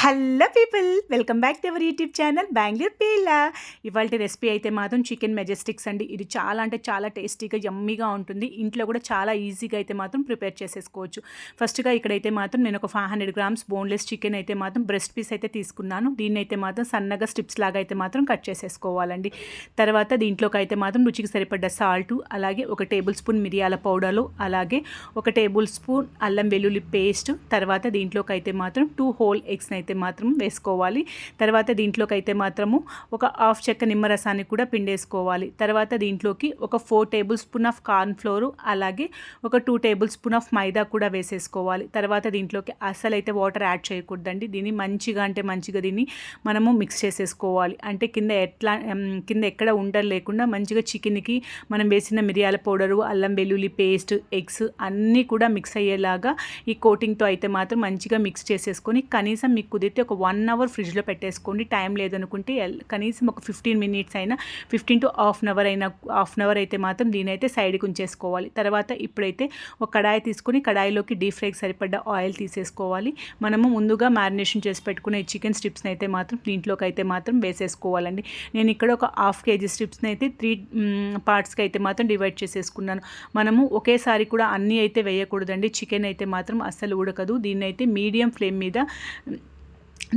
Hello people, welcome back to our YouTube channel Bengaluru పిల్ల. ఇవాళ recipe అయితే మాత్రం చికెన్ మెజెస్టిక్స్ అండి. ఇది చాలా అంటే చాలా టేస్టీగా యమ్మీగా ఉంటుంది. ఇంట్లో కూడా చాలా ఈజీగా అయితే మాత్రం ప్రిపేర్ చేసేసుకోవచ్చు. ఫస్ట్గా ఇక్కడైతే మాత్రం నేను ఒక 500 గ్రామ్స్ బోన్లెస్ చికెన్ అయితే మాత్రం బ్రెస్ట్ పీస్ అయితే తీసుకున్నాను. దీన్ని అయితే మాత్రం సన్నగా స్ట్రిప్స్ లాగా అయితే మాత్రం కట్ చేసేసుకోవాలండి. తర్వాత దీంట్లోకి అయితే మాత్రం రుచికి సరిపడ్డ సాల్టు, అలాగే ఒక టేబుల్ స్పూన్ మిరియాల పౌడర్లు, అలాగే ఒక టేబుల్ స్పూన్ అల్లం వెల్లుల్లి పేస్ట్, తర్వాత దీంట్లోకి అయితే మాత్రం 2 హోల్ ఎగ్స్ అయితే మాత్రం వేసుకోవాలి. తర్వాత దీంట్లోకి అయితే మాత్రము ఒక హాఫ్ చెక్క నిమ్మరసాన్ని కూడా పిండేసుకోవాలి. తర్వాత దీంట్లోకి ఒక 4 table spoon of corn flour, అలాగే ఒక 2 టేబుల్ స్పూన్ ఆఫ్ మైదా కూడా వేసేసుకోవాలి. తర్వాత దీంట్లోకి అసలు అయితే వాటర్ యాడ్ చేయకూడదండి. దీన్ని మంచిగా దీన్ని మనము మిక్స్ చేసేసుకోవాలి. అంటే కింద ఎక్కడ ఉండలు లేకుండా మంచిగా చికెన్కి మనం వేసిన మిరియాల పౌడరు, అల్లం వెల్లుల్లి పేస్ట్, ఎగ్స్ అన్నీ కూడా మిక్స్ అయ్యేలాగా ఈ కోటింగ్తో అయితే మాత్రం మంచిగా మిక్స్ చేసేసుకొని కనీసం మీకు కుదిరితే ఒక 1 అవర్ ఫ్రిడ్జ్లో పెట్టేసుకోండి. టైం లేదనుకుంటే కనీసం ఒక 15 మినిట్స్ అయినా, 15 to హాఫ్ అన్ అవర్ అయితే మాత్రం దీని అయితే సైడ్కి ఉంచేసుకోవాలి. తర్వాత ఇప్పుడైతే ఒక కడాయి తీసుకుని కడాయిలోకి డీప్ ఫ్రైకి సరిపడ్డ ఆయిల్ తీసేసుకోవాలి. మనము ముందుగా మ్యారినేషన్ చేసి పెట్టుకునే చికెన్ స్ట్రిప్స్ని అయితే మాత్రం దీంట్లోకి అయితే మాత్రం వేసేసుకోవాలండి. నేను ఇక్కడ ఒక 1/2 kg స్ట్రిప్స్ని అయితే 3 పార్ట్స్కి అయితే మాత్రం డివైడ్ చేసేసుకున్నాను. మనము ఒకేసారి కూడా అన్నీ అయితే వేయకూడదండి. చికెన్ అయితే మాత్రం అస్సలు ఉడకదు. దీన్ని అయితే మీడియం ఫ్లేమ్ మీద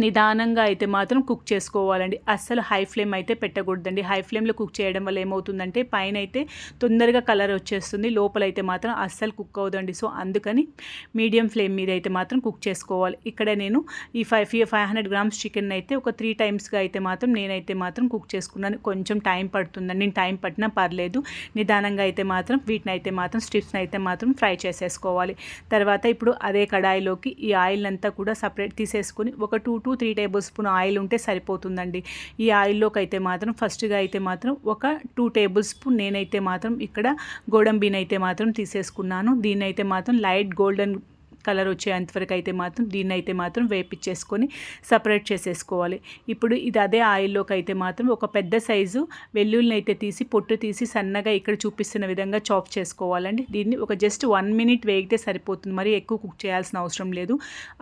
నిదానంగా అయితే మాత్రం కుక్ చేసుకోవాలండి. అస్సలు హై ఫ్లేమ్ అయితే పెట్టకూడదండి. హై ఫ్లేమ్లో కుక్ చేయడం వల్ల ఏమవుతుందంటే పైన అయితే తొందరగా కలర్ వచ్చేస్తుంది, లోపలైతే మాత్రం అస్సలు కుక్ అవ్వదండి. సో అందుకని మీడియం ఫ్లేమ్ మీద అయితే మాత్రం కుక్ చేసుకోవాలి. ఇక్కడ నేను ఈ 500 గ్రామ్స్ చికెన్ అయితే ఒక 3 టైమ్స్గా అయితే మాత్రం నేనైతే మాత్రం కుక్ చేసుకున్నాను. కొంచెం టైం పడుతుందండి. నేను టైం పట్టినా పర్లేదు, నిదానంగా అయితే మాత్రం వీటిని అయితే మాత్రం స్ట్రిప్స్ని అయితే మాత్రం ఫ్రై చేసేసుకోవాలి. తర్వాత ఇప్పుడు అదే కడాయిలోకి ఈ ఆయిల్ అంతా కూడా సపరేట్ తీసేసుకొని ఒక 2 to 3 టేబుల్ స్పూన్ ఆయిల్ ఉంటే సరిపోతుందండి. ఈ ఆయిల్లోకి అయితే మాత్రం ఫస్ట్గా అయితే మాత్రం ఒక 2 టేబుల్ స్పూన్ నేనైతే మాత్రం ఇక్కడ గోడంబియ్యం అయితే మాత్రం తీసేసుకున్నాను. దీన్ని అయితే మాత్రం లైట్ గోల్డెన్ కలర్ వచ్చేంతవరకు అయితే మాత్రం దీన్ని అయితే మాత్రం వేపించేసుకొని సపరేట్ చేసేసుకోవాలి. ఇప్పుడు ఇది అదే ఆయిల్లోకి అయితే మాత్రం ఒక పెద్ద సైజు వెల్లుల్లిని అయితే తీసి పొట్టు తీసి సన్నగా ఇక్కడ చూపిస్తున్న విధంగా చాప్ చేసుకోవాలండి. దీన్ని ఒక జస్ట్ 1 మినిట్ వేగితే సరిపోతుంది, మరి ఎక్కువ కుక్ చేయాల్సిన అవసరం లేదు.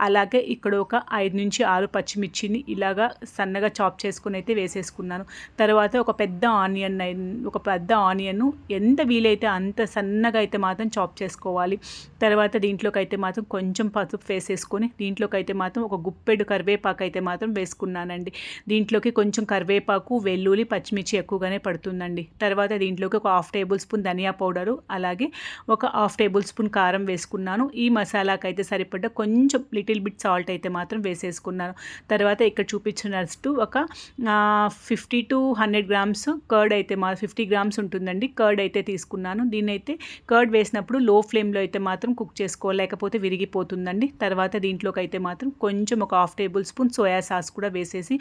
అలాగే ఇక్కడ ఒక 5 నుంచి 6 పచ్చిమిర్చిని ఇలాగా సన్నగా చాప్ చేసుకొని అయితే వేసేసుకున్నాను. తర్వాత ఒక పెద్ద ఆనియన్ ఎంత వీలైతే అంత సన్నగా అయితే మాత్రం చాప్ చేసుకోవాలి. తర్వాత దీంట్లోకి అయితే మాత్రం కొంచెం పసుపు వేసేసుకొని దీంట్లోకి అయితే మాత్రం ఒక గుప్పెడు కరివేపాకు అయితే మాత్రం వేసుకున్నానండి. దీంట్లోకి కొంచెం కరివేపాకు, వెల్లుల్లి, పచ్చిమిర్చి ఎక్కువగానే పడుతుందండి. తర్వాత దీంట్లోకి ఒక 1/2 టేబుల్ స్పూన్ ధనియా పౌడరు, అలాగే ఒక 1/2 టేబుల్ స్పూన్ కారం వేసుకున్నాను. ఈ మసాలాకి అయితే సరిపడ్డ కొంచెం లిటిల్ బిట్ సాల్ట్ అయితే మాత్రం వేసేసుకున్నాను. తర్వాత ఇక్కడ చూపించినట్టు ఒక 50 to 100 గ్రామ్స్ కర్డ్ అయితే 50 గ్రామ్స్ ఉంటుందండి, కర్డ్ అయితే తీసుకున్నాను. దీన్ని అయితే కర్డ్ వేసినప్పుడు లో ఫ్లేమ్లో అయితే మాత్రం కుక్ చేసుకోవాలి, లేకపోతే విరిగిపోతుందండి. తర్వాత దీంట్లోకి అయితే మాత్రం కొంచెం ఒక 1/2 టేబుల్ స్పూన్ సోయా సాస్ కూడా వేసేసి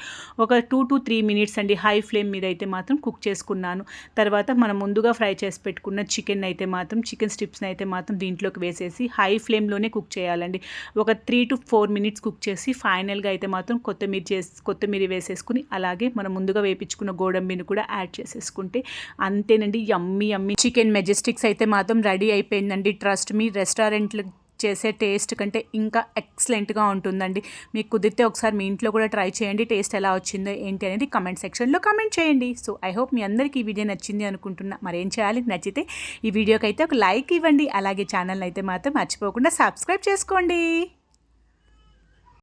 ఒక 2 to 3 మినిట్స్ అండి హై ఫ్లేమ్ మీద అయితే మాత్రం కుక్ చేసుకున్నాను. తర్వాత మనం ముందుగా ఫ్రై చేసి పెట్టుకున్న చికెన్ స్ట్రిప్స్ని అయితే మాత్రం దీంట్లోకి వేసేసి హై ఫ్లేమ్లోనే కుక్ చేయాలండి. ఒక 3 to 4 మినిట్స్ కుక్ చేసి ఫైనల్గా అయితే మాత్రం కొత్తిమీర వేసేసుకుని అలాగే మనం ముందుగా వేపించుకున్న గోడంబిని కూడా యాడ్ చేసేసుకుంటే అంతేనండి. యమ్మీ చికెన్ మెజెస్టిక్స్ అయితే మాత్రం రెడీ అయిపోయిందండి. ట్రస్ట్ మీ, రెస్టారెంట్లో చేసే టేస్ట్ కంటే ఇంకా ఎక్సలెంట్గా ఉంటుందండి. మీకు కుదిరితే ఒకసారి మీ ఇంట్లో కూడా ట్రై చేయండి. టేస్ట్ ఎలా వచ్చిందో ఏంటి అనేది కమెంట్ సెక్షన్లో కమెంట్ చేయండి. సో ఐ హోప్ మీ అందరికీ ఈ వీడియో నచ్చింది అనుకుంటున్నా. మరేం చేయాలి, నచ్చితే ఈ వీడియోకి అయితే ఒక లైక్ ఇవ్వండి. అలాగే ఛానల్ అయితే మాత్రం మర్చిపోకుండా సబ్స్క్రైబ్ చేసుకోండి.